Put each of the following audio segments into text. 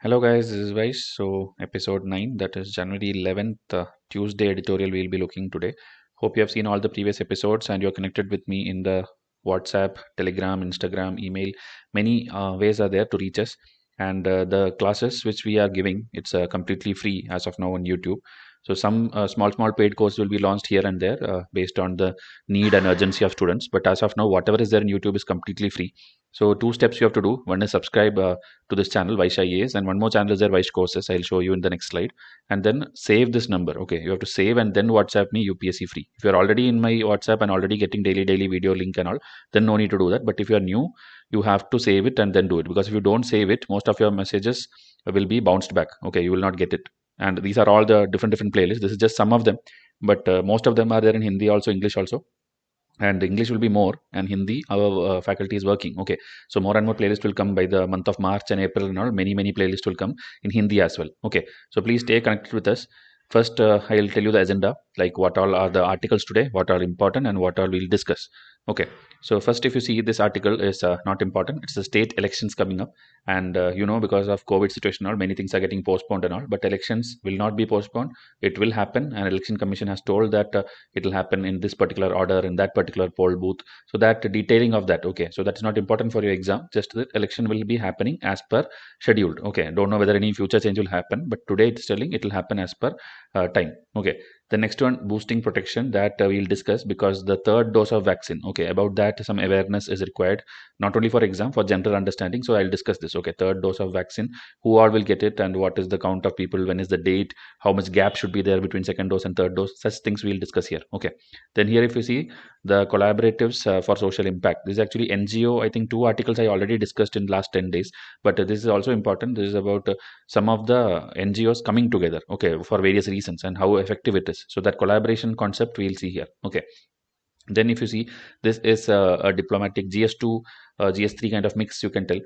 Hello guys, this is Vysh. So episode 9, that is January 11th, Tuesday editorial we'll be looking today. Hope you have seen all the previous episodes and you're connected with me in the WhatsApp, Telegram, Instagram, email. Many ways are there to reach us. And the classes which we are giving, it's completely free as of now on YouTube. So some small paid course will be launched here and there based on the need and urgency of students. But as of now, whatever is there in YouTube is completely free. So two steps you have to do. One is subscribe to this channel, Vysh IAS, and one more channel is there, Vysh Courses. I'll show you in the next slide. And then save this number. Okay, you have to save and then WhatsApp me UPSC free. If you're already in my WhatsApp and already getting daily video link and all, then no need to do that. But if you're new, you have to save it and then do it, because if you don't save it, most of your messages will be bounced back. Okay, you will not get it. And these are all the different playlists. This is just some of them, but most of them are there in Hindi also, English also, and English will be more, and Hindi our faculty is working. Okay, so more and more playlists will come by the month of March and April and all. Many playlists will come in Hindi as well. Okay, so please stay connected with us. First, I'll tell you the agenda, like what all are the articles today, what are important, and what all we'll discuss. Okay, so first, if you see, this article is not important. It's the state elections coming up, and because of COVID situation, all many things are getting postponed and all. But elections will not be postponed. It will happen, and Election Commission has told that it will happen in this particular order in that particular poll booth. So that detailing of that. Okay, so that's not important for your exam. Just the election will be happening as per scheduled. Okay, don't know whether any future change will happen, but today it's telling it will happen as per time. Okay, the next one, boosting protection, that we'll discuss, because the third dose of vaccine, okay, about that some awareness is required, not only for exam, for general understanding. So I'll discuss this. Okay, third dose of vaccine, who all will get it, and what is the count of people, when is the date, how much gap should be there between second dose and third dose. Such things we'll discuss here. Okay, then here if you see the collaboratives for social impact, this is actually NGO. I think two articles I already discussed in last 10 days, but this is also important. This is about some of the NGOs coming together, okay, for various reasons, and how effective it is. So that collaboration concept we'll see here. Okay, then if you see, this is a diplomatic GS2 GS3 kind of mix, you can tell.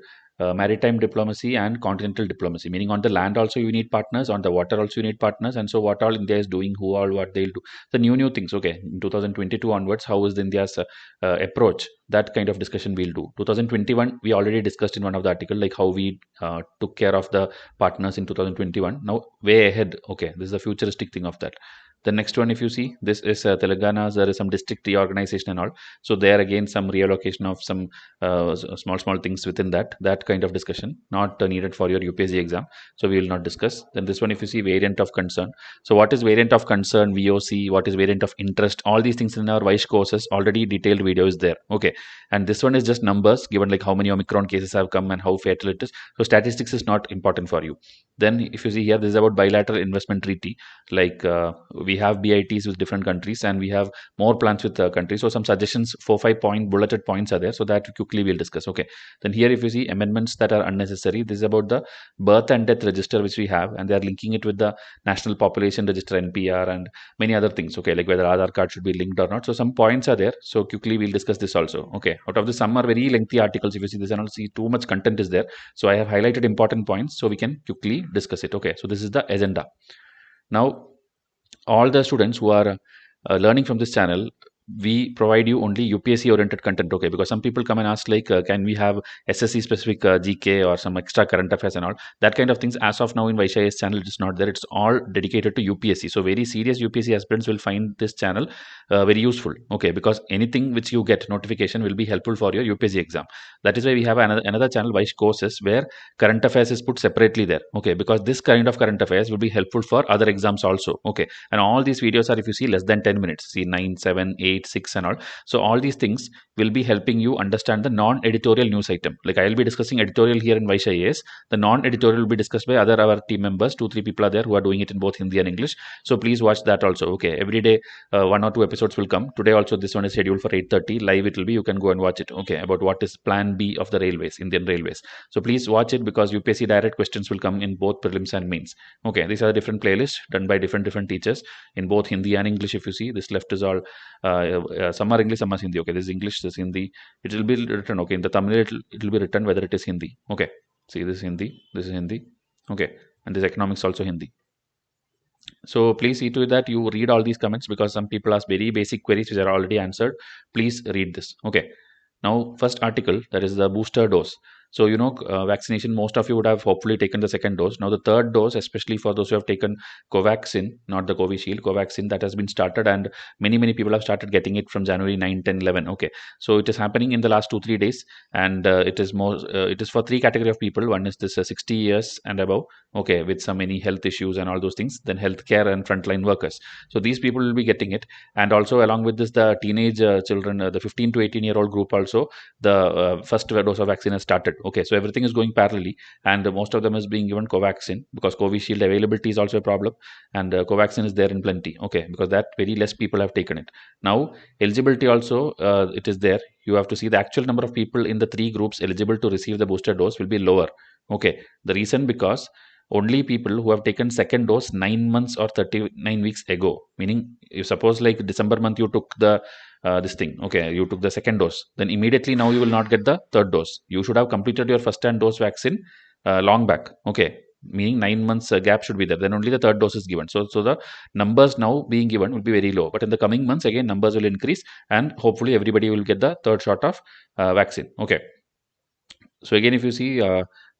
Maritime diplomacy and continental diplomacy, meaning on the land also you need partners, on the water also you need partners. And so what all India is doing, who all, what they'll do, the new things. Okay, in 2022 onwards, how is India's approach, that kind of discussion we'll do. 2021 we already discussed in one of the article, like how we took care of the partners in 2021. Now way ahead, okay, this is the futuristic thing of that. The next one, if you see, this is Telangana's, there is some district reorganization and all. So there again, some reallocation of some small things within that kind of discussion, not needed for your UPSC exam. So we will not discuss. Then this one, if you see, variant of concern. So what is variant of concern, VOC, what is variant of interest, all these things in our Vysh courses, already detailed video is there. Okay, and this one is just numbers given, like how many Omicron cases have come and how fatal it is. So statistics is not important for you. Then if you see here, this is about bilateral investment treaty, like we have BITs with different countries, and we have more plans with countries. So some suggestions, 4-5 point bulleted points are there, so that quickly we'll discuss. Okay, then here if you see amendments that are unnecessary, this is about the birth and death register which we have, and they are linking it with the national population register, NPR, and many other things. Okay, like whether Aadhaar card should be linked or not. So some points are there, so quickly we'll discuss this also. Okay, out of this, some are very lengthy articles. If you see this and all, see too much content is there, so I have highlighted important points so we can quickly discuss it. Okay, so this is the agenda. Now all the students who are learning from this channel, we provide you only UPSC oriented content. Okay, because some people come and ask, like can we have SSC specific GK or some extra current affairs and all that kind of things. As of now in Vysh IAS channel, it is not there. It's all dedicated to UPSC. So very serious UPSC aspirants will find this channel very useful. Okay, because anything which you get notification will be helpful for your UPSC exam. That is why we have another channel, Vysh Courses, where current affairs is put separately there. Okay, because this kind of current affairs will be helpful for other exams also. Okay, and all these videos are, if you see, less than 10 minutes. See 9, 7, 8, 6 and all. So all these things will be helping you understand the non-editorial news item. Like I will be discussing editorial here in Vysh IAS. The non-editorial will be discussed by other our team members. 2-3 people are there who are doing it in both Hindi and English. So please watch that also. Okay, every day 1 or 2 episodes will come. Today also this one is scheduled for 8:30 live. It will be, you can go and watch it. Okay, about what is plan B of the railways, Indian Railways. So please watch it, because UPSC direct questions will come in both prelims and mains. Okay, these are different playlists done by different teachers in both Hindi and English. If you see, this left is all some are English, some are Hindi. Okay, this is English, this is Hindi. It will be written. Okay, in the Tamil it will be written whether it is Hindi. Okay, see, this is Hindi, this is Hindi. Okay, and this economics also Hindi. So please see to it that you read all these comments, because some people ask very basic queries which are already answered. Please read this. Okay, now first article, that is the booster dose. So, vaccination, most of you would have hopefully taken the second dose. Now, the third dose, especially for those who have taken Covaxin, not the Covishield, Covaxin, that has been started, and many people have started getting it from January 9, 10, 11. Okay. So, it is happening in the last 2, 3 days, and it is for three category of people. One is this 60 years and above, okay, with some any health issues and all those things, then healthcare and frontline workers. So, these people will be getting it. And also, along with this, the teenage children, the 15 to 18-year-old group also, the first dose of vaccine has started. Okay, so everything is going parallelly, and most of them is being given Covaxin, because Covishield availability is also a problem, and Covaxin is there in plenty. Okay, because that very less people have taken it. Now, eligibility also, it is there. You have to see the actual number of people in the three groups eligible to receive the booster dose will be lower. Okay, the reason, because only people who have taken second dose 9 months or 39 weeks ago, meaning, you suppose like December month you took the this thing, okay, you took the second dose, then immediately now you will not get the third dose. You should have completed your first and dose vaccine long back. Okay, meaning 9 months gap should be there, then only the third dose is given. So the numbers now being given will be very low, but in the coming months again numbers will increase, and hopefully everybody will get the third shot of vaccine. Okay, so again, if you see,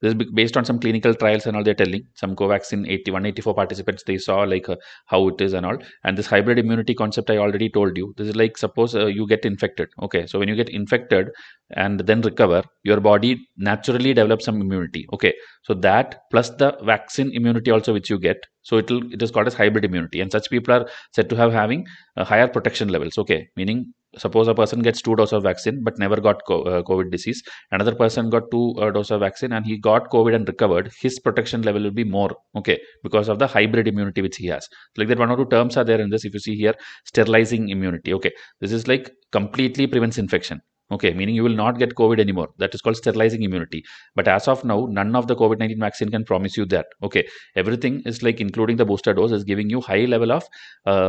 this is based on some clinical trials and all. They're telling some Covaxin 184 participants, they saw like how it is and all. And this hybrid immunity concept I already told you. This is like, suppose you get infected. Okay, so when you get infected and then recover, your body naturally develops some immunity. Okay, so that plus the vaccine immunity also which you get, so it is called as hybrid immunity, and such people are said to have having higher protection levels. Okay, meaning, suppose a person gets 2 doses of vaccine but never got COVID disease. Another person got 2 doses of vaccine and he got COVID and recovered. His protection level will be more. Okay, because of the hybrid immunity which he has. Like that, one or two terms are there in this. If you see here, sterilizing immunity. Okay, this is like completely prevents infection. Okay, meaning you will not get COVID anymore. That is called sterilizing immunity. But as of now, none of the COVID-19 vaccine can promise you that. Okay, everything is like, including the booster dose, is giving you high level of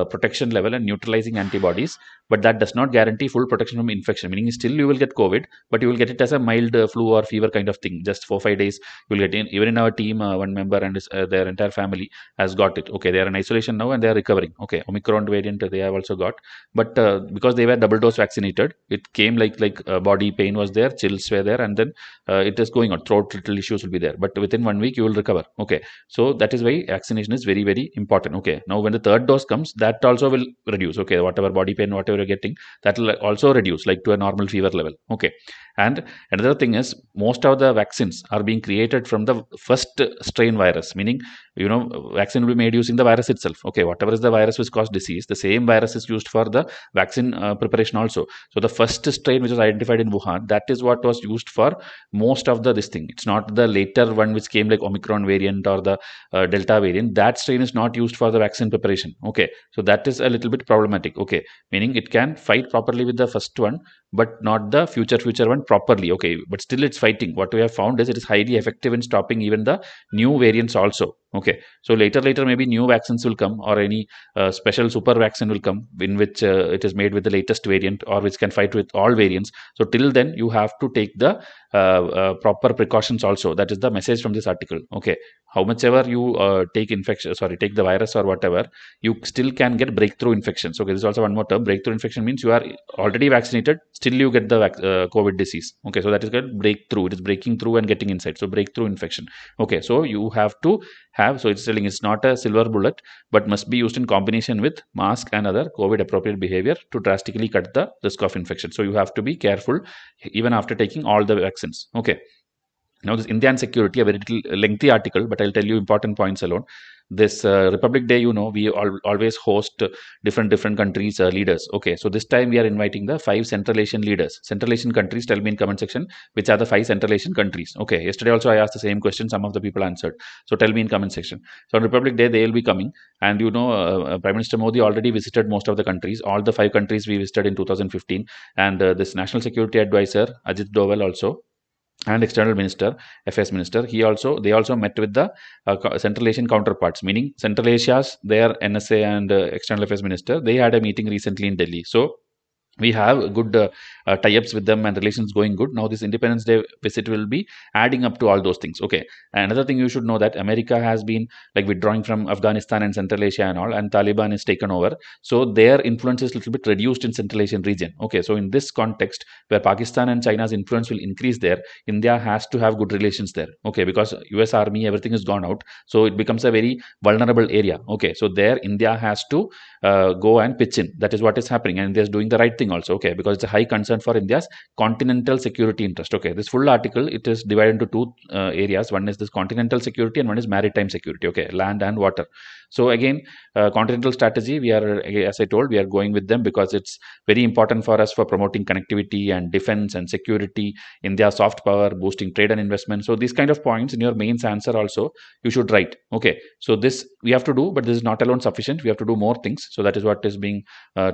protection level and neutralizing antibodies, but that does not guarantee full protection from infection. Meaning, still you will get COVID, but you will get it as a mild flu or fever kind of thing. Just 4 5 days you will get in. Even in our team, one member and their entire family has got it. Okay, they are in isolation now and they are recovering. Okay, Omicron variant they have also got, but because they were double dose vaccinated, it came like body pain was there, chills were there, and then it is going on. Throat little issues will be there, but within 1 week you will recover. Okay, so that is why vaccination is very very important. Okay, now when the third dose comes, that also will reduce. Okay, whatever body pain, whatever you're getting, that will also reduce like to a normal fever level. Okay, and another thing is, most of the vaccines are being created from the first strain virus, meaning, vaccine will be made using the virus itself. Okay, whatever is the virus which caused disease, the same virus is used for the vaccine preparation also. So the first strain which was identified in Wuhan, that is what was used for most of this thing. It's not the later one which came like Omicron variant or the Delta variant. That strain is not used for the vaccine preparation. Okay, so that is a little bit problematic. Okay, meaning it can fight properly with the first one, but not the future one properly. Okay, but still it's fighting. What we have found is it is highly effective in stopping even the new variants also. Okay, so later maybe new vaccines will come, or any special super vaccine will come in which it is made with the latest variant, or which can fight with all variants. So till then you have to take the proper precautions also. That is the message from this article. Okay, how much ever you take the virus or whatever, you still can get breakthrough infections. Okay, this is also one more term. Breakthrough infection means you are already vaccinated, still you get the COVID disease. Okay, so that is called breakthrough. It is breaking through and getting inside. So breakthrough infection. Okay, so you have to have, so it's telling it's not a silver bullet, but must be used in combination with mask and other COVID appropriate behavior to drastically cut the risk of infection. So you have to be careful even after taking all the vaccines. Okay, now this India and security, a very little lengthy article, but I'll tell you important points alone. This Republic Day, we always host different countries leaders. Okay, so this time we are inviting the 5 Central Asian leaders. Central Asian countries, tell me in comment section which are the 5 Central Asian countries. Okay, yesterday also I asked the same question, some of the people answered. So tell me in comment section. So on Republic Day they will be coming, and Prime Minister Modi already visited most of the countries. All the 5 countries we visited in 2015, and this National Security Advisor Ajit Doval also, and external minister, affairs minister, they also met with the Central Asian counterparts, meaning Central Asia's their NSA and external affairs minister. They had a meeting recently in Delhi. So we have good tie-ups with them and relations going good. Now this Independence Day visit will be adding up to all those things. Okay, another thing you should know, that America has been like withdrawing from Afghanistan and Central Asia and all, and Taliban is taken over, so their influence is a little bit reduced in Central Asian region. Okay, so in this context, where Pakistan and China's influence will increase there, India has to have good relations there. Okay, because US army, everything is gone out, so it becomes a very vulnerable area. Okay, so there India has to go and pitch in. That is what is happening, and India is doing the right thing also. Okay, because it's a high concern for India's continental security interest. Okay, this full article, it is divided into two areas. One is this continental security, and one is maritime security. Okay, land and water. So again, continental strategy, we are, as I told, we are going with them because it's very important for us for promoting connectivity and defense and security, India soft power, boosting trade and investment. So these kind of points in your mains answer also you should write. Okay, so this we have to do, but this is not alone sufficient. We have to do more things. So that is what is being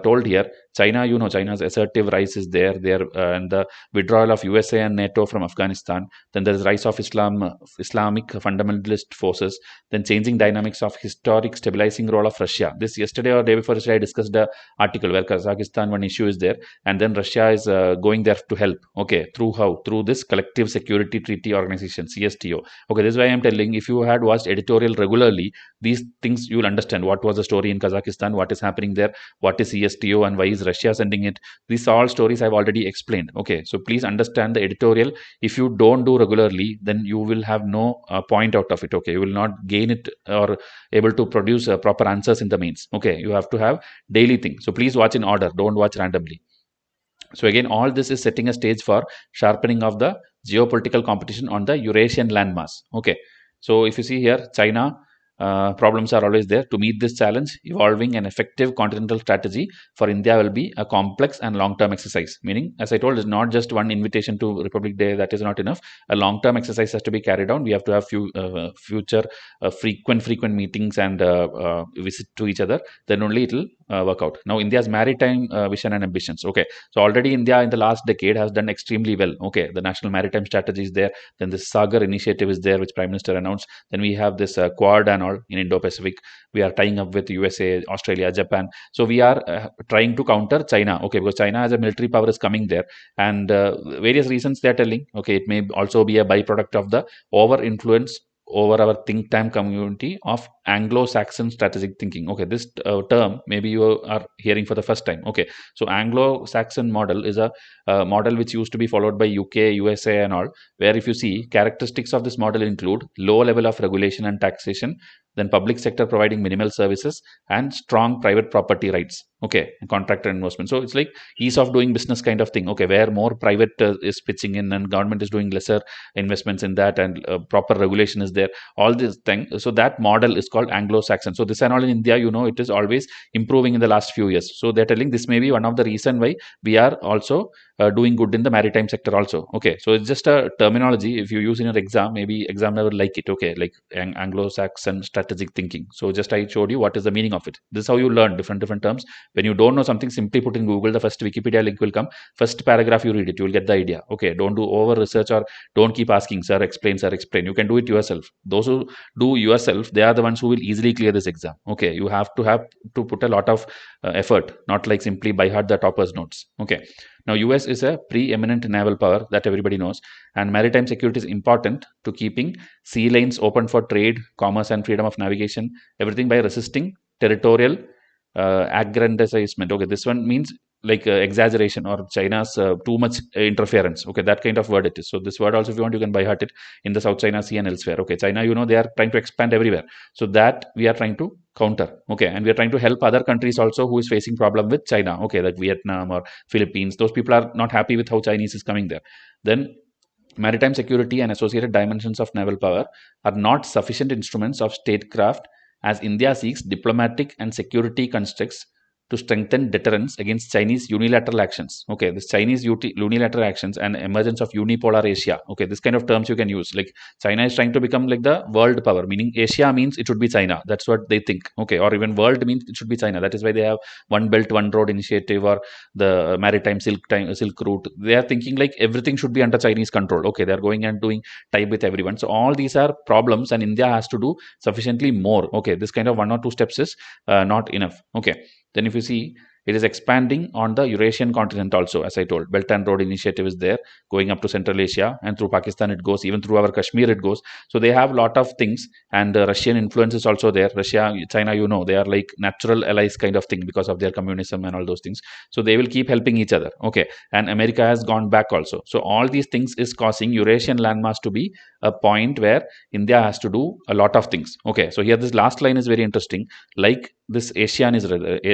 told here. China, China's assertive rise is there, and the withdrawal of USA and NATO from Afghanistan. Then there is rise of Islamic fundamentalist forces. Then changing dynamics of historic stabilizing role of Russia. This yesterday or day before yesterday, I discussed the article where Kazakhstan, one issue is there, and then Russia is going there to help. Okay, through how? Through this Collective Security Treaty Organization, CSTO. Okay, this is why I'm telling. If you had watched editorial regularly, these things you will understand. What was the story in Kazakhstan? What is happening there? What is CSTO and why is Russia sending it? These all stories I've already explained. Okay, so please understand the editorial. If you don't do regularly, then you will have no point out of it. Okay, you will not gain it or able to produce proper answers in the mains. Okay, you have to have daily thing. So please watch in order. Don't watch randomly. So again, all this is setting a stage for sharpening of the geopolitical competition on the Eurasian landmass. Okay, so if you see here, China problems are always there. To meet this challenge, evolving an effective continental strategy for India will be a complex and long-term exercise. Meaning, as I told, it's not just one invitation to Republic Day. That is not enough. A long-term exercise has to be carried on. We have to have future frequent meetings and visit to each other. Then only it will work out. Now, India's maritime vision and ambitions. Okay, so already India in the last decade has done extremely well. Okay, the national maritime strategy is there. Then the Sagar initiative is there, which Prime Minister announced. Then we have this Quad and all in Indo-Pacific. We are tying up with USA, Australia, Japan. So we are trying to counter China. Okay, because China as a military power is coming there, and various reasons they are telling. Okay, it may also be a byproduct of the over influence over our think tank community of Anglo-Saxon strategic thinking. Okay, this term maybe you are hearing for the first time. Okay, so Anglo-Saxon model is a model which used to be followed by UK, USA, and all. Where if you see characteristics of this model include low level of regulation and taxation, then public sector providing minimal services and strong private property rights. Okay, contractor investment. So it's like ease of doing business kind of thing. Okay, where more private is pitching in and government is doing lesser investments in that, and proper regulation is there, all this thing. So that model is called Anglo-Saxon. So this and all in India, it is always improving in the last few years. So they're telling this may be one of the reason why we are also doing good in the maritime sector also. Okay, so it's just a terminology. If you use in your exam, maybe examiner will like it. Okay, like Anglo-Saxon strategic thinking. So just I showed you what is the meaning of it. This is how you learn different terms. When you don't know something, simply put in Google, the first Wikipedia link will come. First paragraph you read it, you will get the idea. Okay, don't do over research or don't keep asking, sir, explain, sir, explain. You can do it yourself. Those who do yourself, they are the ones who will easily clear this exam. Okay, you have to put a lot of effort, not like simply by heart the topper's notes. Okay, now US is a preeminent naval power that everybody knows, and maritime security is important to keeping sea lanes open for trade, commerce, and freedom of navigation. Everything by resisting territorial aggrandizement. Okay, this one means like exaggeration or China's too much interference. Okay, that kind of word it is. So this word also, if you want, you can by heart it in the South China Sea and elsewhere. Okay, China, they are trying to expand everywhere. So that we are trying to counter. Okay, and we are trying to help other countries also who is facing problem with China. Okay, like Vietnam or Philippines. Those people are not happy with how Chinese is coming there. Then maritime security and associated dimensions of naval power are not sufficient instruments of statecraft as India seeks diplomatic and security constructs to strengthen deterrence against Chinese unilateral actions. Okay, this Chinese unilateral actions and emergence of unipolar Asia. Okay, this kind of terms you can use. Like China is trying to become like the world power, meaning Asia means it should be China. That's what they think. Okay, or even world means it should be China. That is why they have One Belt, One Road initiative or the maritime silk route. They are thinking like everything should be under Chinese control. Okay, they are going and doing type with everyone. So all these are problems, and India has to do sufficiently more. Okay, this kind of one or two steps is not enough. Okay, then if you see it is expanding on the Eurasian continent also. As I told, Belt and Road Initiative is there, going up to Central Asia, and through Pakistan it goes, even through our Kashmir it goes. So they have a lot of things, and Russian influence is also there. Russia, China, they are like natural allies kind of thing because of their communism and all those things. So they will keep helping each other. Okay, and America has gone back also. So all these things is causing Eurasian landmass to be a point where India has to do a lot of things. Okay, so here this last line is very interesting. Like this ASEAN is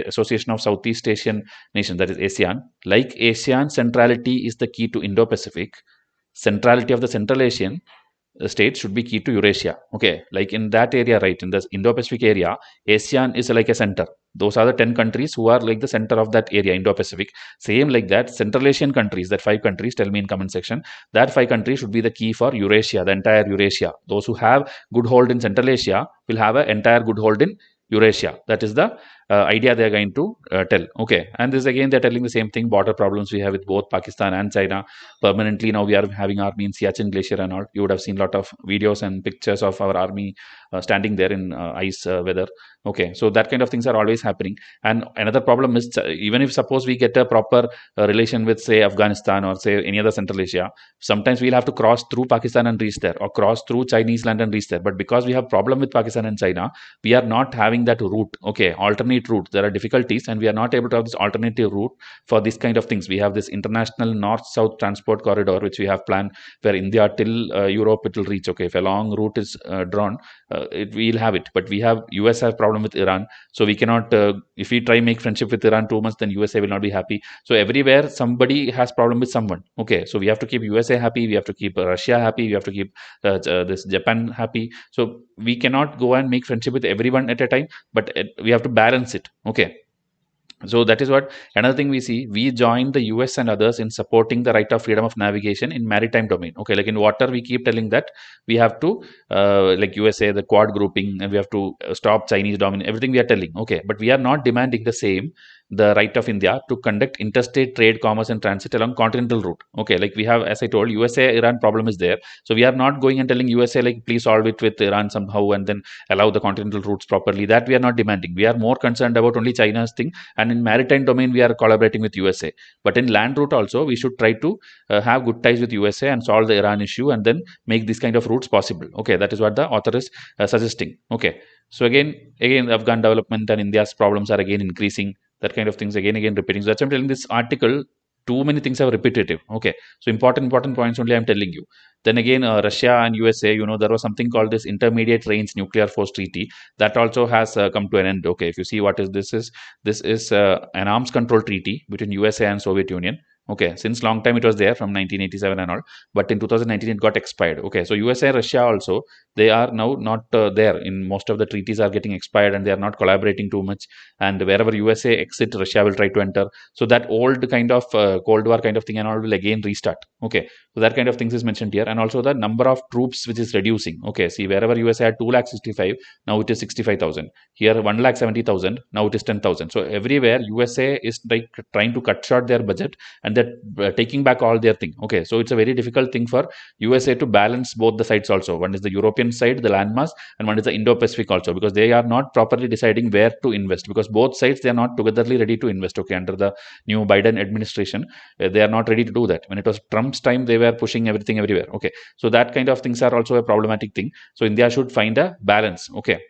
Association of Southeast Asian Nations, that is ASEAN. Like ASEAN, centrality is the key to Indo-Pacific. Centrality of the Central Asian states should be key to Eurasia. Okay, like in that area, right, in the Indo-Pacific area, ASEAN is like a center. Those are the 10 countries who are like the center of that area, Indo-Pacific. Same like that, Central Asian countries, that 5 countries, tell me in comment section, that 5 countries should be the key for Eurasia, the entire Eurasia. Those who have good hold in Central Asia will have an entire good hold in Eurasia. That is the idea they are going to tell. Okay, and this again they're telling the same thing. Border problems we have with both Pakistan and China permanently. Now we are having army in Siachen Glacier and all. You would have seen a lot of videos and pictures of our army standing there in ice weather. Okay, so that kind of things are always happening. And another problem is, even if suppose we get a proper relation with, say, Afghanistan or say any other Central Asia, sometimes we'll have to cross through Pakistan and reach there, or cross through Chinese land and reach there. But because we have problem with Pakistan and China, we are not having that route. Okay, alternate route. There are difficulties, and we are not able to have this alternative route for this kind of things. We have this international north-south transport corridor, which we have planned, where India till Europe it will reach. Okay, if a long route is drawn, we'll have it. But we have US has problem with Iran, so we cannot. If we try make friendship with Iran too much, then USA will not be happy. So everywhere somebody has problem with someone. Okay, so we have to keep USA happy. We have to keep Russia happy. We have to keep this Japan happy. So we cannot go and make friendship with everyone at a time, but we have to balance it. Okay, so that is what another thing we see. We join the US and others in supporting the right of freedom of navigation in maritime domain. Okay, like in water we keep telling that we have to like USA, the quad grouping, and we have to stop Chinese dominance, everything we are telling. Okay, but we are not demanding the same, the right of India to conduct interstate trade, commerce and transit along continental route. Okay, like we have, as I told, USA Iran problem is there, so we are not going and telling USA like please solve it with Iran somehow and then allow the continental routes properly. That we are not demanding. We are more concerned about only China's thing, and in maritime domain we are collaborating with USA. But in land route also we should try to have good ties with USA and solve the Iran issue, and then make this kind of routes possible. Okay, that is what the author is suggesting. Okay, so again Afghan development and India's problems are again increasing. That kind of things again repeating. So that's why I'm telling this article. Too many things are repetitive. Okay, so important points only I'm telling you. Then again, Russia and USA, there was something called this Intermediate Range Nuclear Force Treaty that also has come to an end. Okay, if you see what is this is an arms control treaty between USA and Soviet Union. Okay, since long time it was there from 1987 and all, but in 2019 it got expired. Okay, so USA and Russia also, they are now not there. In most of the treaties are getting expired, and they are not collaborating too much. And wherever USA exit, Russia will try to enter. So that old kind of Cold War kind of thing and all will again restart. Okay, so that kind of things is mentioned here, and also the number of troops which is reducing. Okay, see wherever USA had 2,65,000, now it is 65,000. Here 1,70,000, now it is 10,000. So everywhere USA is like trying to cut short their budget, and they're taking back all their thing. Okay, so it's a very difficult thing for USA to balance both the sides also. One is the European side, the landmass, and one is the Indo-Pacific also, because they are not properly deciding where to invest, because both sides they are not togetherly ready to invest. Okay, under the new Biden administration, they are not ready to do that. When it was Trump's time, they were pushing everything everywhere. Okay, so that kind of things are also a problematic thing. So India should find a balance. Okay,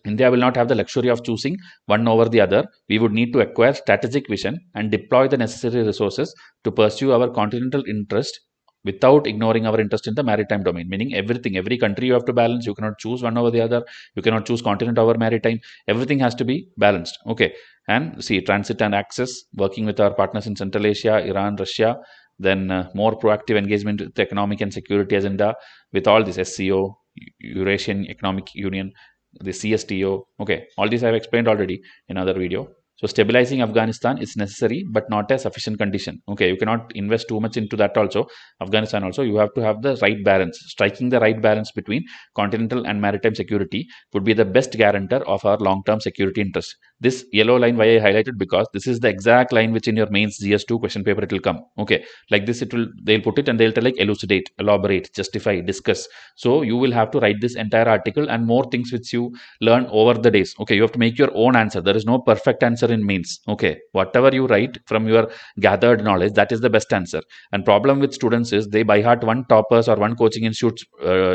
India will not have the luxury of choosing one over the other. We would need to acquire strategic vision and deploy the necessary resources to pursue our continental interest without ignoring our interest in the maritime domain. Meaning everything, every country you have to balance. You cannot choose one over the other. You cannot choose continent over maritime. Everything has to be balanced. Okay, and see transit and access, working with our partners in Central Asia, Iran, Russia. Then more proactive engagement with the economic and security agenda with all this SCO, Eurasian Economic Union, the CSTO. Okay, all these I have explained already in another video. So stabilizing Afghanistan is necessary, but not a sufficient condition. Okay, you cannot invest too much into that also. Afghanistan also, you have to have the right balance. Striking the right balance between continental and maritime security would be the best guarantor of our long-term security interest. This yellow line, why I highlighted, because this is the exact line which in your mains GS2 question paper it will come. Okay, like this they'll put it and they'll tell like elucidate, elaborate, justify, discuss. So you will have to write this entire article and more things which you learn over the days. Okay, you have to make your own answer. There is no perfect answer in mains. Okay, whatever you write from your gathered knowledge, that is the best answer. And problem with students is they by heart one toppers or one coaching institute's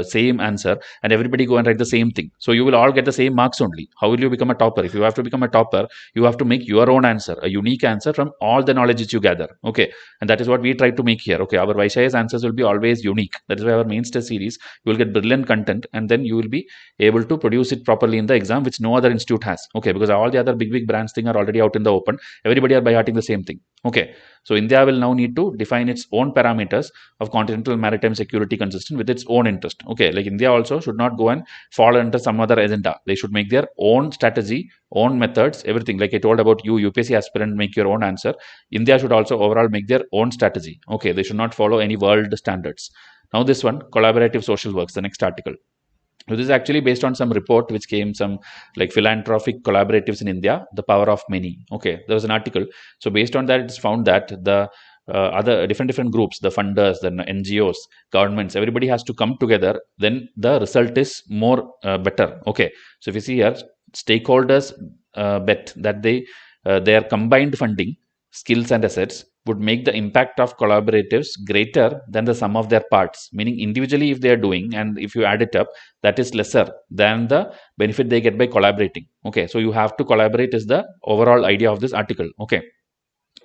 same answer, and everybody go and write the same thing. So you will all get the same marks only. How will you become a topper? If you have to become a topper, you have to make your own answer, a unique answer from all the knowledge which you gather. Okay, and that is what we try to make here. Okay, our Vysh IAS answers will be always unique. That is why our mains test series, you will get brilliant content, and then you will be able to produce it properly in the exam, which no other institute has. Okay, because all the other big brands thing are already out in the open. Everybody are by hearting the same thing. Okay, so India will now need to define its own parameters of continental maritime security consistent with its own interest. Okay, like India also should not go and fall under some other agenda. They should make their own strategy, own methods, everything. Like I told about you, UPSC aspirant, make your own answer. India should also overall make their own strategy. Okay, they should not follow any world standards. Now this one, collaborative social works, the next article. So this is actually based on some report which came, some like philanthropic collaboratives in India, the power of many. Okay, there was an article. So based on that, it's found that the other different groups, the funders, the NGOs, governments, everybody has to come together. Then the result is more better. Okay, so if you see here, stakeholders bet that their combined funding, skills and assets would make the impact of collaboratives greater than the sum of their parts. Meaning individually if they are doing and if you add it up, that is lesser than the benefit they get by collaborating. Okay, so you have to collaborate is the overall idea of this article. Okay,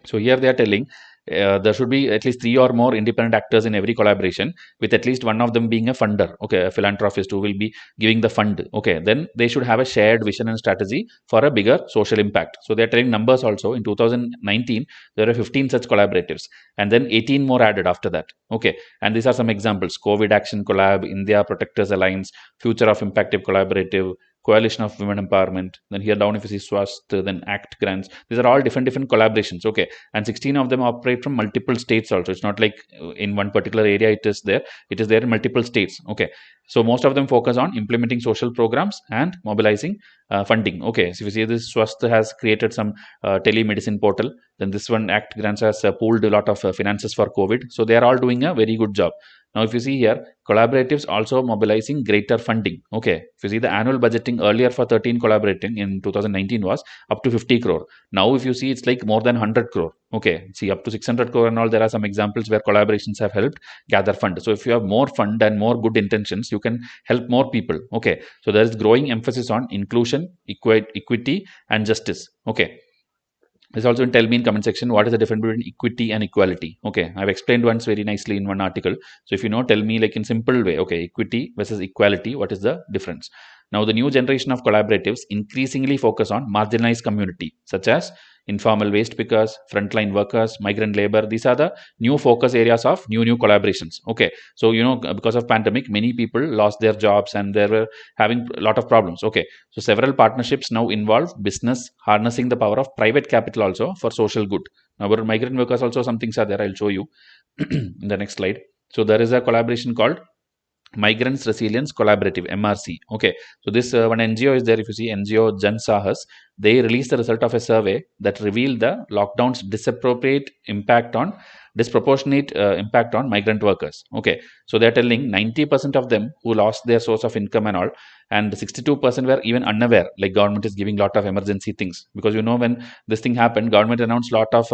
so here they are telling there should be at least 3 or more independent actors in every collaboration, with at least one of them being a funder. Okay, a philanthropist who will be giving the fund. Okay, then they should have a shared vision and strategy for a bigger social impact. So they are telling numbers also. In 2019, there are 15 such collaboratives, and then 18 more added after that. Okay, and these are some examples: COVID Action Collab, India Protectors Alliance, Future of Impactive Collaborative, Coalition of Women Empowerment. Then here down if you see Swast, then ACT grants. These are all different collaborations. Okay, and 16 of them operate from multiple states also. It's not like in one particular area it is there. It is there in multiple states. Okay, so most of them focus on implementing social programs and mobilizing funding. Okay, so if you see this, Swast has created some telemedicine portal. Then this one, ACT grants, has pooled a lot of finances for COVID. So they are all doing a very good job. Now, if you see here, collaboratives also mobilizing greater funding. Okay, if you see the annual budgeting earlier for 13 collaborating in 2019 was up to 50 crore. Now, if you see, it's like more than 100 crore. Okay, see up to 600 crore and all. There are some examples where collaborations have helped gather fund. So if you have more fund and more good intentions, you can help more people. Okay, so there is growing emphasis on inclusion, equity, and justice. Okay. This also tell me in comment section what is the difference between equity and equality. Okay, I've explained once very nicely in one article. So if you know, tell me like in simple way. Okay, equity versus equality, what is the difference? Now the new generation of collaboratives increasingly focus on marginalized community such as informal waste pickers, frontline workers, migrant labor. These are the new focus areas of new collaborations. Okay, so you know because of pandemic, many people lost their jobs and they were having a lot of problems. Okay, so several partnerships now involve business harnessing the power of private capital also for social good. Now, our migrant workers also some things are there. I'll show you in the next slide. So there is a collaboration called Migrants Resilience Collaborative, MRC. Okay, so this one NGO is there. If you see NGO Jan Sahas, they released the result of a survey that revealed the lockdown's disproportionate impact on migrant workers. Okay, so they're telling 90% of them who lost their source of income and all, and 62% were even unaware. Like government is giving lot of emergency things, because you know when this thing happened, government announced lot of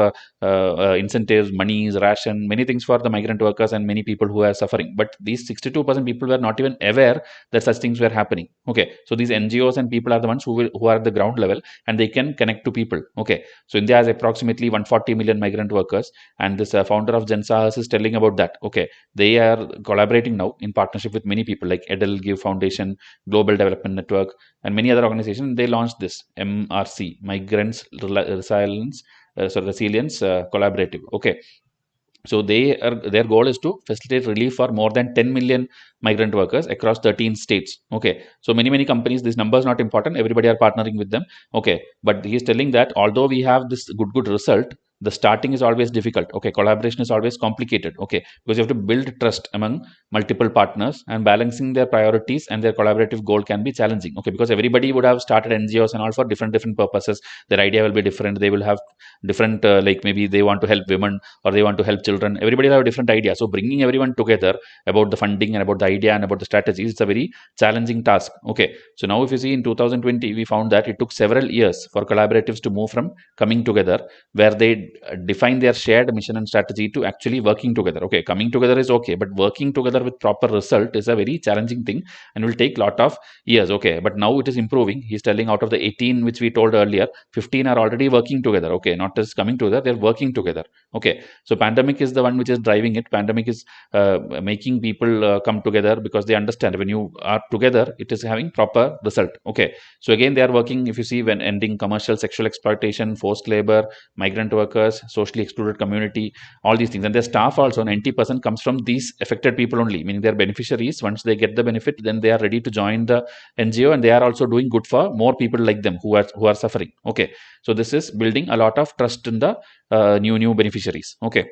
incentives, monies, ration, many things for the migrant workers and many people who are suffering. But these 62% people were not even aware that such things were happening. Okay, so these NGOs and people are the ones who are at the ground level and they can connect to people. Okay, so India has approximately 140 million migrant workers, and this founder of Jensahas is telling about that. Okay, they are collaborating now in partnership with many people like Edelgive Foundation, Global Development Network, and many other organizations. They launched this MRC, Migrants Resilience Collaborative. Okay, so their goal is to facilitate relief for more than 10 million migrant workers across 13 states. Okay, so many companies, this number is not important, everybody are partnering with them. Okay, but he is telling that although we have this good result, the starting is always difficult. Okay, collaboration is always complicated. Okay, because you have to build trust among multiple partners, and balancing their priorities and their collaborative goal can be challenging. Okay, because everybody would have started NGOs and all for different purposes. Their idea will be different. They will have different, like maybe they want to help women or they want to help children. Everybody will have a different idea. So bringing everyone together about the funding and about the idea and about the strategies, it's a very challenging task. Okay, so now if you see in 2020, we found that it took several years for collaboratives to move from coming together, where they define their shared mission and strategy, to actually working together. Okay, coming together is okay, but working together with proper result is a very challenging thing and will take lot of years. Okay, but now it is improving. He's telling out of the 18 which we told earlier, 15 are already working together. Okay, not just coming together, they're working together. Okay, so pandemic is the one which is driving it. Pandemic is making people come together, because they understand when you are together, it is having proper result. Okay, so again, they are working, if you see, when ending commercial sexual exploitation, forced labor, migrant workers, socially excluded community, all these things. And their staff also, 90% comes from these affected people only, meaning they are beneficiaries. Once they get the benefit, then they are ready to join the NGO, and they are also doing good for more people like them who are suffering. Okay, so this is building a lot of trust in the new beneficiaries. Okay,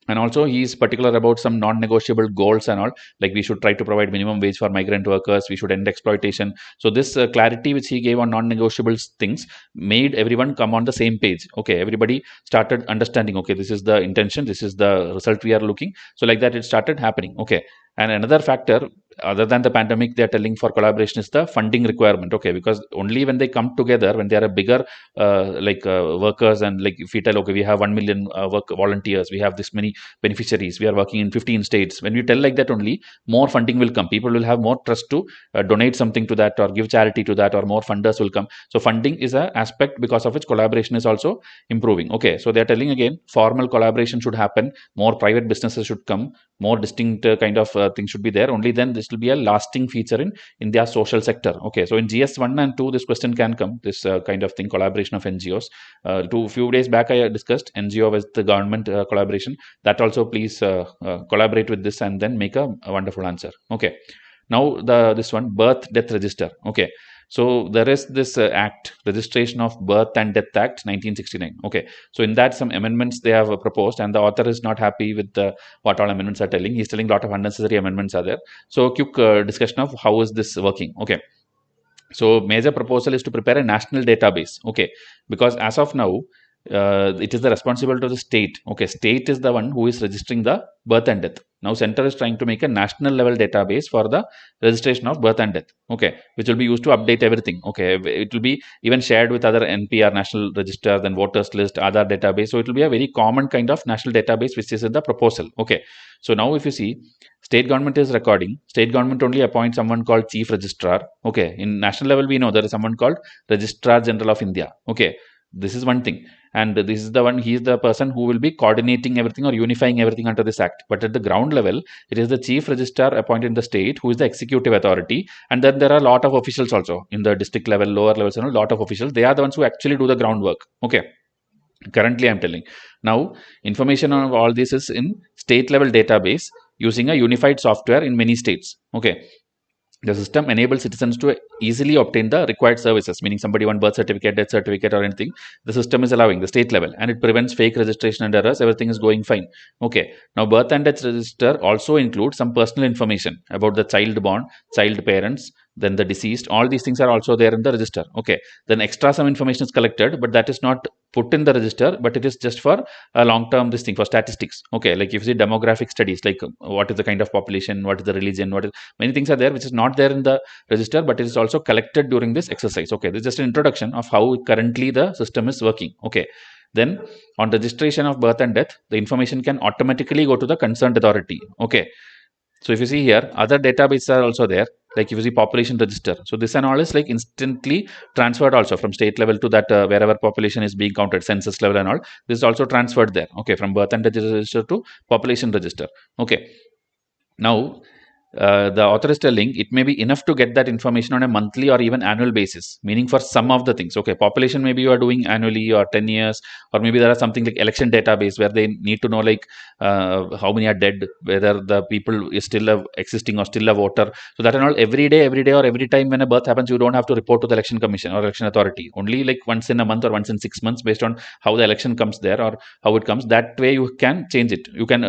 and also he is particular about some non-negotiable goals and all, like we should try to provide minimum wage for migrant workers, we should end exploitation. So this clarity which he gave on non-negotiable things made everyone come on the same page. Okay, everybody started understanding, okay, this is the intention, this is the result we are looking. So like that, it started happening. Okay, and another factor other than the pandemic they are telling for collaboration is the funding requirement. Okay, because only when they come together, when they are a bigger workers, and like if we tell, okay, we have 1 million work volunteers, we have this many beneficiaries, we are working in 15 states, when we tell like that, only more funding will come. People will have more trust to donate something to that or give charity to that, or more funders will come. So funding is a aspect because of which collaboration is also improving. Okay, so they are telling again, formal collaboration should happen, more private businesses should come, more distinct kind of things should be there. Only then this will be a lasting feature in India's social sector. Okay, so in GS 1 and 2, this question can come, this kind of thing, collaboration of NGOs. Two few days back, I discussed NGO with the government collaboration. That also, please collaborate with this and then make a wonderful answer. Okay, now this one, birth death register. Okay, so there is this act, Registration of Birth and Death Act 1969. Okay, so in that some amendments they have proposed, and the author is not happy with what all amendments are telling. He's telling a lot of unnecessary amendments are there. So quick discussion of how is this working. Okay, so major proposal is to prepare a national database. Okay, because as of now, it is the responsibility of the state. Okay, state is the one who is registering the birth and death. Now center is trying to make a national level database for the registration of birth and death. Okay, which will be used to update everything. Okay, it will be even shared with other NPR, national register, then voters list, Aadhaar database. So it will be a very common kind of national database which is in the proposal. Okay, so now if you see, state government is recording, state government only appoints someone called chief registrar. Okay, in national level we know there is someone called Registrar General of India. Okay, this is one thing, and this is the one, he is the person who will be coordinating everything or unifying everything under this act. But at the ground level, it is the chief registrar appointed in the state who is the executive authority, and then there are a lot of officials also in the district level, lower levels, and a lot of officials. They are the ones who actually do the groundwork. Okay, currently I'm telling. Now information on all this is in state level database using a unified software in many states. Okay, the system enables citizens to easily obtain the required services, meaning somebody want birth certificate, death certificate, or anything. The system is allowing the state level, and it prevents fake registration and errors. Everything is going fine. Okay, now birth and death register also includes some personal information about the child born, child parents, then the deceased. All these things are also there in the register. Okay, then extra some information is collected, but that is not put in the register, but it is just for a long term, this thing for statistics. Okay, like if you see demographic studies, like what is the kind of population, what is the religion, what is, many things are there which is not there in the register, but it is also collected during this exercise. Okay, this is just an introduction of how currently the system is working. Okay, then on registration of birth and death, the information can automatically go to the concerned authority. Okay, so if you see here, other databases are also there, like if you see population register. So this and all is like instantly transferred also from state level to that wherever population is being counted, census level and all. This is also transferred there. Okay, from birth and death register to population register. Okay, now the author is telling it may be enough to get that information on a monthly or even annual basis, meaning for some of the things. Okay, population maybe you are doing annually or 10 years, or maybe there are something like election database where they need to know like how many are dead, whether the people is still existing or still a voter. So that and all, every day or every time when a birth happens, you don't have to report to the election commission or election authority. Only like once in a month or once in 6 months, based on how the election comes there or how it comes. That way you can change it. You can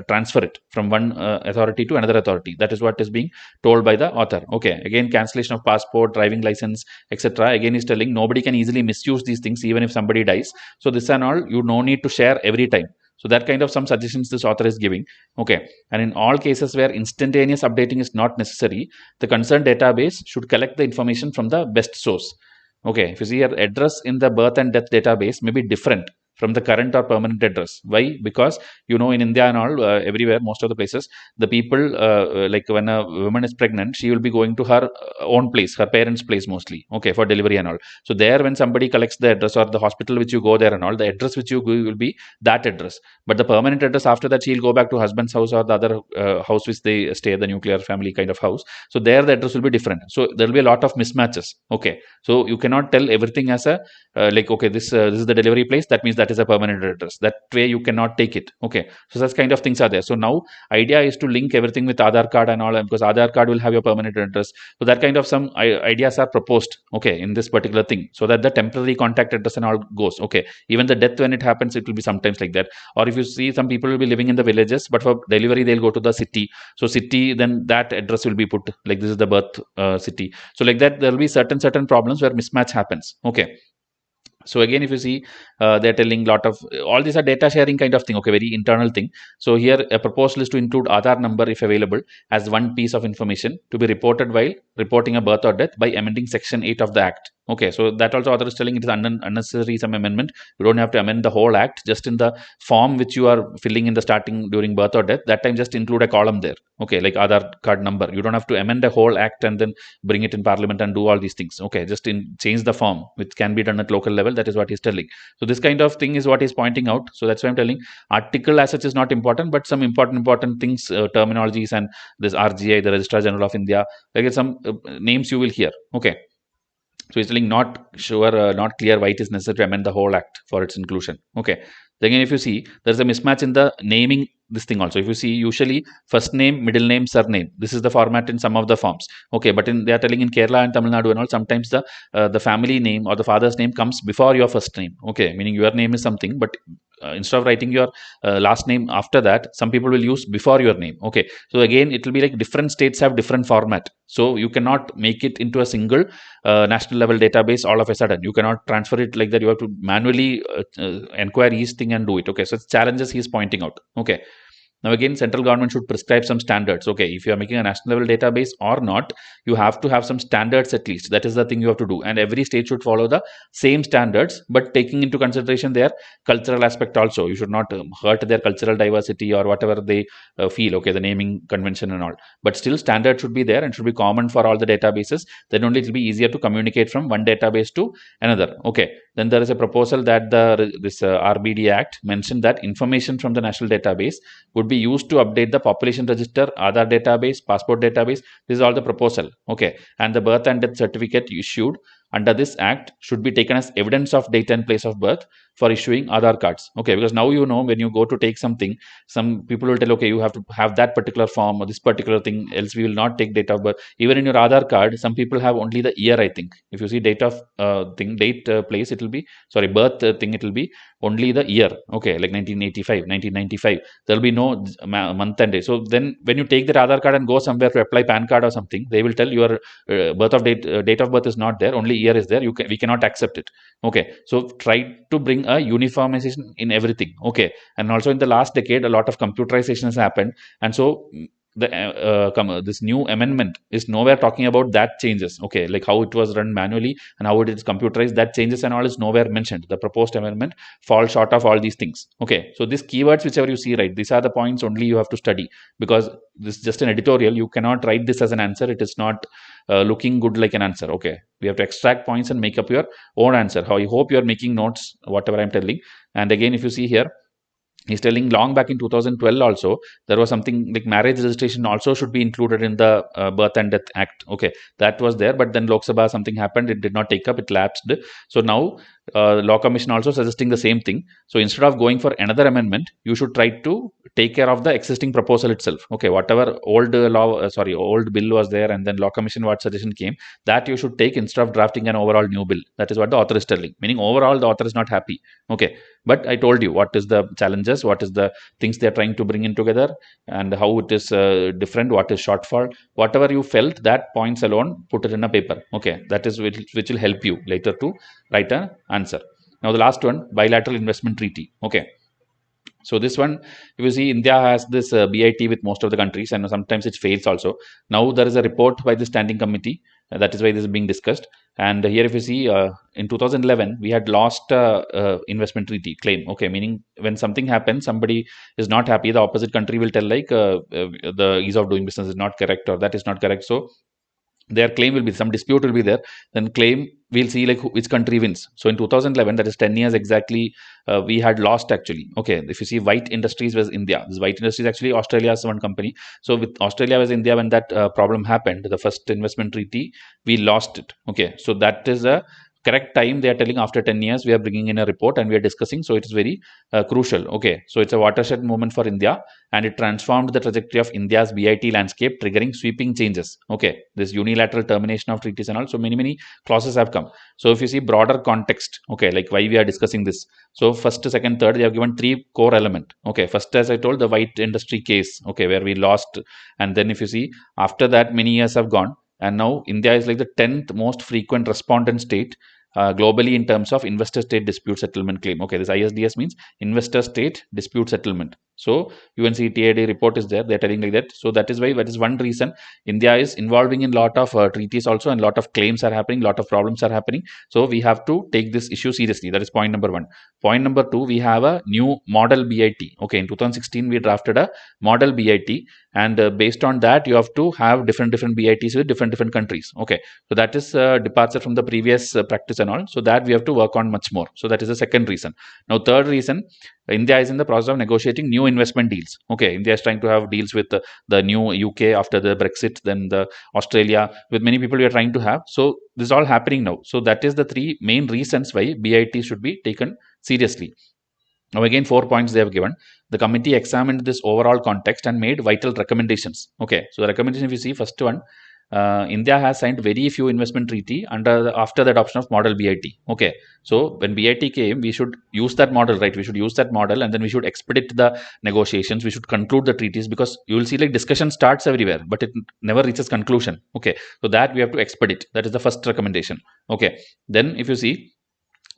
transfer it from one authority to another authority. That is what is being told by the author. Okay, again, cancellation of passport, driving license, etc. Again, is telling nobody can easily misuse these things even if somebody dies. So this and all, you no need to share every time. So that kind of some suggestions this author is giving. Okay, and in all cases where instantaneous updating is not necessary, the concerned database should collect the information from the best source. Okay, if you see your address in the birth and death database may be different from the current or permanent address. Why? Because in India and all, everywhere, most of the places, the people like when a woman is pregnant, she will be going to her own place, her parents' place mostly. Okay, for delivery and all. So there, when somebody collects the address or the hospital which you go there and all, the address which you go will be that address. But the permanent address after that, she'll go back to husband's house or the other house which they stay, the nuclear family kind of house. So there, the address will be different. So there will be a lot of mismatches. Okay, so you cannot tell everything as a like, okay, this is the delivery place, that means that is a permanent address. That way you cannot take it. Okay, so such kind of things are there. So now idea is to link everything with Aadhaar card and all, because Aadhaar card will have your permanent address. So that kind of some ideas are proposed, okay, in this particular thing, so that the temporary contact address and all goes. Okay, even the death, when it happens, it will be sometimes like that. Or if you see, some people will be living in the villages, but for delivery they'll go to the city. So city, then that address will be put like this is the birth city. So like that, there will be certain problems where mismatch happens. Okay, so again, if you see, they're telling lot of all these are data sharing kind of thing. Okay, very internal thing. So here a proposal is to include Aadhaar number, if available, as one piece of information to be reported while reporting a birth or death by amending section 8 of the act. Okay, so that also author is telling it is unnecessary, some amendment. You don't have to amend the whole act. Just in the form which you are filling in the starting during birth or death, that time just include a column there. Okay, like Aadhaar card number. You don't have to amend the whole act and then bring it in parliament and do all these things. Okay, just change the form, which can be done at local level. That is what he's telling. So this kind of thing is what he's pointing out. So that's why I'm telling article as such is not important, but some important things, terminologies, and this RGI, the Registrar General of India, like some names you will hear. Okay, so he's telling not sure, not clear why it is necessary to amend the whole act for its inclusion. Okay. Then again, if you see, there's a mismatch in the naming this thing also. If you see, usually first name, middle name, surname. This is the format in some of the forms. Okay, but they are telling in Kerala and Tamil Nadu and all, sometimes the family name or the father's name comes before your first name. Okay, meaning your name is something, but instead of writing your last name after that, some people will use before your name. Okay, so again, it will be like different states have different format. So you cannot make it into a single national level database all of a sudden. You cannot transfer it like that. You have to manually inquire each thing and do it. Okay, so it's challenges he is pointing out. Okay, now again, central government should prescribe some standards. Okay, if you are making a national level database or not, you have to have some standards at least. That is the thing you have to do, and every state should follow the same standards, but taking into consideration their cultural aspect also. You should not hurt their cultural diversity or whatever they feel. Okay, the naming convention and all, but still standard should be there and should be common for all the databases. Then only it will be easier to communicate from one database to another. Okay, then there is a proposal that this RBD Act mentioned that information from the national database would be used to update the population register, Aadhaar database, passport database. This is all the proposal. Okay, and the birth and death certificate issued under this act should be taken as evidence of date and place of birth for issuing Aadhaar cards. Okay, because now when you go to take something, some people will tell, okay, you have to have that particular form or this particular thing, else we will not take date of birth. Even in your Aadhaar card, some people have only the year, I think. If you see date of place, it will be, sorry, birth thing, it will be only the year. Okay, like 1985, 1995. There will be no month and day. So then when you take that Aadhaar card and go somewhere to apply PAN card or something, they will tell your date of birth is not there, only year is there. We cannot accept it. Okay, so try to bring a uniformization in everything. Okay, and also in the last decade, a lot of computerization has happened, and so this new amendment is nowhere talking about that changes. Okay, like how it was run manually and how it is computerized, that changes and all is nowhere mentioned. The proposed amendment falls short of all these things. Okay, so these keywords whichever you see, right, these are the points only you have to study, because this is just an editorial. You cannot write this as an answer. It is not looking good like an answer. Okay, we have to extract points and make up your own answer. How I hope you are making notes whatever I'm telling. And again, if you see here, He's telling long back in 2012 also there was something like marriage registration also should be included in the Birth and Death Act. Okay, that was there, but then Lok Sabha something happened, it did not take up, it lapsed. So now Law Commission also suggesting the same thing. So instead of going for another amendment, you should try to take care of the existing proposal itself. Okay, whatever old old bill was there, and then Law Commission what suggestion came, that you should take instead of drafting an overall new bill. That is what the author is telling. Meaning overall the author is not happy. Okay, but I told you what is the challenges, what is the things they are trying to bring in together, and how it is different, what is shortfall, whatever you felt, that points alone, put it in a paper. Okay, that is which will help you later to write an answer. Now the last one, bilateral investment treaty. Okay, so this one, if you see, India has this BIT with most of the countries, and sometimes it fails also. Now there is a report by the standing committee. That is why this is being discussed. And here, if you see, in 2011, we had lost investment treaty claim. Okay, meaning when something happens, somebody is not happy, the opposite country will tell like the ease of doing business is not correct, or that is not correct. So their claim will be, some dispute will be there, then claim we'll see like which country wins. So in 2011, that is 10 years exactly, we had lost actually. Okay, if you see, White Industries was India, this White Industries actually Australia's one company. So with Australia was India, when that problem happened, the first investment treaty, we lost it. Okay, so that is a correct time they are telling, after 10 years we are bringing in a report and we are discussing. So it is very crucial. Okay, so it's a watershed moment for India, and it transformed the trajectory of India's BIT landscape, triggering sweeping changes. Okay, this unilateral termination of treaties and all, so many clauses have come. So if you see broader context, okay, like why we are discussing this. So first, second, third, they have given three core element. Okay, first, as I told, the White Industry case, okay, where we lost, and then if you see, after that many years have gone, and now India is like the 10th most frequent respondent state globally in terms of investor state dispute settlement claim. Okay, this ISDS means investor state dispute settlement. So UNCTAD report is there, they're telling like that. So that is why, that is one reason India is involving in lot of treaties also, and lot of claims are happening, lot of problems are happening. So we have to take this issue seriously. That is point number one. Point number two, we have a new model BIT. Okay, in 2016 we drafted a model BIT, and based on that you have to have different BITs with different countries. Okay, so that is departure from the previous practice and all. So that we have to work on much more. So that is the second reason. Now third reason, India is in the process of negotiating new investment deals. Okay, India is trying to have deals with the new UK after the Brexit, then the Australia, with many people we are trying to have. So this is all happening now. So that is the three main reasons why BIT should be taken seriously. Now again, 4 points they have given. The committee examined this overall context and made vital recommendations. Okay, so the recommendation, if you see, first one, India has signed very few investment treaty after the adoption of model BIT. Okay, so when BIT came, we should use that model, right? We should use that model, and then we should expedite the negotiations. We should conclude the treaties, because you will see like discussion starts everywhere, but it never reaches conclusion. Okay, so that we have to expedite. That is the first recommendation. Okay, then if you see,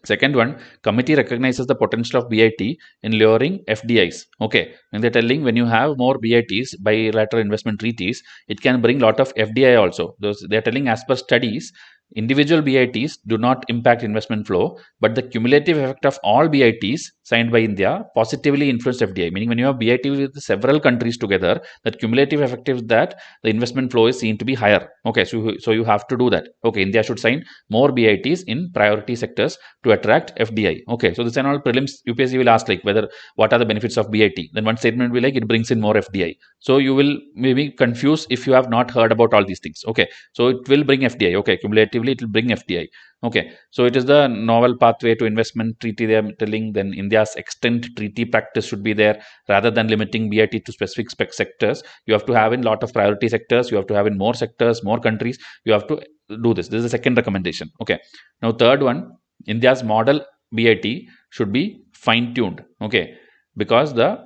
second one, committee recognizes the potential of BIT in lowering FDIs. Okay, and they're telling when you have more BITs, bilateral investment treaties, it can bring lot of FDI also. They're telling, as per studies, individual BITs do not impact investment flow, but the cumulative effect of all BITs signed by India positively influenced FDI. Meaning when you have BIT with several countries together, that cumulative effect is that the investment flow is seen to be higher. Okay, so you have to do that. Okay, India should sign more BITs in priority sectors to attract FDI. Okay, so this and all prelims UPSC will ask like whether what are the benefits of BIT. Then one statement will be like it brings in more FDI. So you will maybe confuse if you have not heard about all these things. Okay, so it will bring FDI. Okay, cumulatively it will bring FDI. Okay, so it is the novel pathway to investment treaty they are telling. Then India's extent treaty practice should be there, rather than limiting BIT to specific sectors. You have to have in lot of priority sectors. You have to have in more sectors, more countries. You have to do this. This is the second recommendation. Okay, now third one, India's model BIT should be fine-tuned. Okay, because the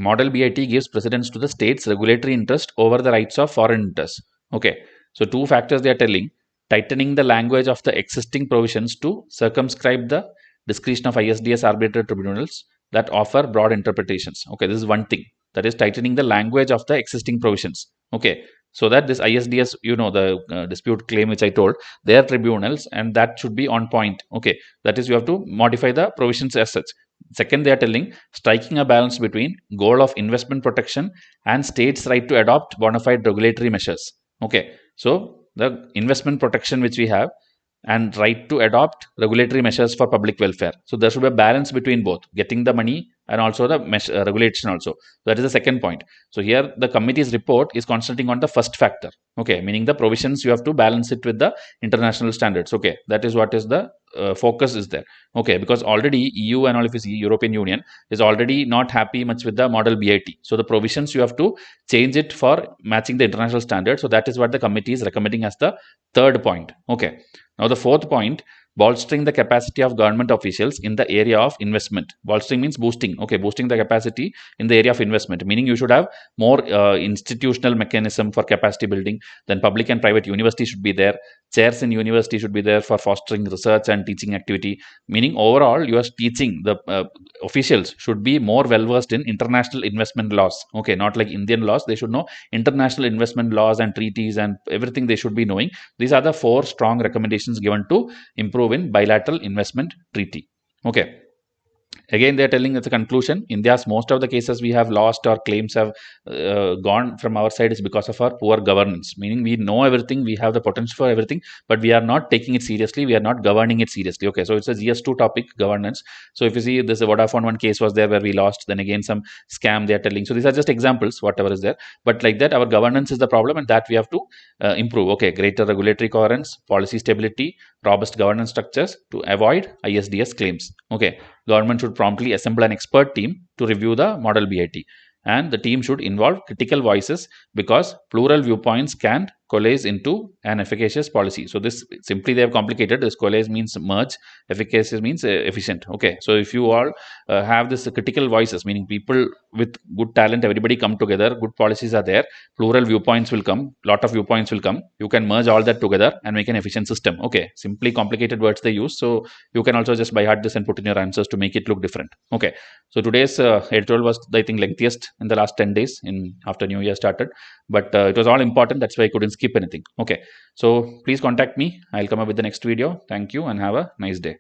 model BIT gives precedence to the state's regulatory interest over the rights of foreign interests. Okay, so two factors they are telling: tightening the language of the existing provisions to circumscribe the discretion of ISDS arbitrary tribunals that offer broad interpretations. Okay, this is one thing, that is tightening the language of the existing provisions. Okay, so that this ISDS, the dispute claim which I told, their tribunals, and that should be on point. Okay, that is, you have to modify the provisions as such. Second, they are telling striking a balance between goal of investment protection and states' right to adopt bona fide regulatory measures. Okay, so the investment protection which we have, and right to adopt regulatory measures for public welfare. So there should be a balance between both, getting the money and also the regulation also. That is the second point. So here the committee's report is concentrating on the first factor, okay, meaning the provisions you have to balance it with the international standards. Okay, that is what is the focus is there. Okay, because already EU and all, if you see, European Union is already not happy much with the model BIT. So the provisions you have to change it for matching the international standard. So that is what the committee is recommending as the third point. Okay, now the fourth point, bolstering the capacity of government officials in the area of investment. Bolstering means boosting. Okay, boosting the capacity in the area of investment, meaning you should have more institutional mechanism for capacity building. Then public and private universities should be there. Chairs in university should be there for fostering research and teaching activity. Meaning overall, you are teaching the officials should be more well versed in international investment laws. Okay, not like Indian laws. They should know international investment laws and treaties and everything they should be knowing. These are the four strong recommendations given to improve in bilateral investment treaty. Okay. Again, they are telling as a conclusion, India's most of the cases we have lost or claims have gone from our side is because of our poor governance. Meaning we know everything, we have the potential for everything, but we are not taking it seriously. We are not governing it seriously. Okay, so it's a GS2 topic, governance. So if you see this Vodafone one case was there where we lost. Then again some scam they are telling. So these are just examples, whatever is there. But like that, our governance is the problem, and that we have to improve. Okay, greater regulatory coherence, policy stability, robust governance structures to avoid ISDS claims. Okay, government should promptly assemble an expert team to review the model BIT, and the team should involve critical voices because plural viewpoints can coalesce into an efficacious policy. So this simply they have complicated. This coalesce means merge, efficacious means efficient. Okay, so if you all have this critical voices, meaning people with good talent, everybody come together, good policies are there, plural viewpoints will come, lot of viewpoints will come, you can merge all that together and make an efficient system. Okay, simply complicated words they use, so you can also just by heart this and put in your answers to make it look different. Okay, so today's editorial was, I think, lengthiest in the last 10 days in after New Year started, but it was all important. That's why I couldn't skip anything. Okay, so please contact me. I'll come up with the next video. Thank you and have a nice day.